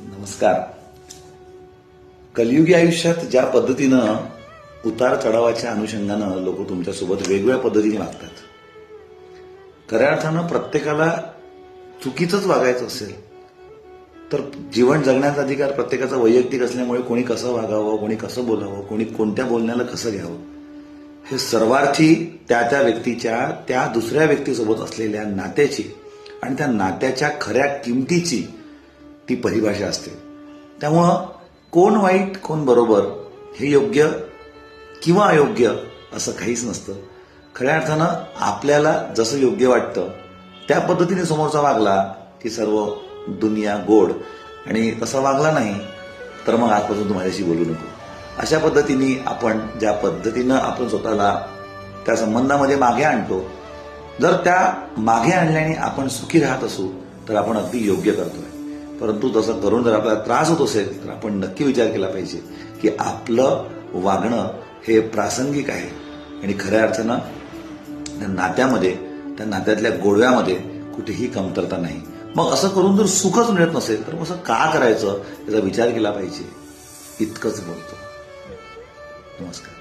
नमस्कार. कलियुगी आयुष्यात ज्या पद्धतीनं उतार चढावाच्या अनुषंगानं लोक तुमच्यासोबत वेगवेगळ्या पद्धतीने वागतात, खऱ्या अर्थानं प्रत्येकाला चुकीचंच वागायचं असेल तर जीवन जगण्याचा अधिकार प्रत्येकाचा वैयक्तिक असल्यामुळे कोणी कसं वागावं, कोणी कसं बोलावं, कोणी कोणत्या बोलण्याला कसं घ्यावं, हे सर्वार्थी त्या त्या व्यक्तीच्या त्या दुसऱ्या व्यक्तीसोबत असलेल्या नात्याची आणि त्या नात्याच्या खऱ्या किमतीची ती परिभाषा असते. त्यामुळं कोण वाईट कोण बरोबर हे योग्य किंवा अयोग्य असं काहीच नसतं. खऱ्या अर्थानं आपल्याला जसं योग्य वाटतं त्या पद्धतीने समोरचा वागला की सर्व दुनिया गोड, आणि तसा वागला नाही तर मग आजपासून तू माझ्याशी बोलू नको. अशा पद्धतीने आपण ज्या पद्धतीनं आपण स्वतःला त्या संबंधामध्ये मागे आणतो, जर त्या मागे आणल्याने आपण सुखी राहत असू तर आपण अगदी योग्य करतोय. परंतु तसं करून जर आपल्याला त्रास होत असेल तर आपण नक्की विचार केला पाहिजे की आपलं वागणं हे प्रासंगिक आहे आणि खऱ्या अर्थानं त्या नात्यामध्ये, त्या नात्यातल्या गोडव्यामध्ये कुठेही कमतरता नाही. मग असं करून जर सुखच मिळत नसेल तर असं का करायचं याचा विचार केला पाहिजे. इतकंच बोलतो. नमस्कार.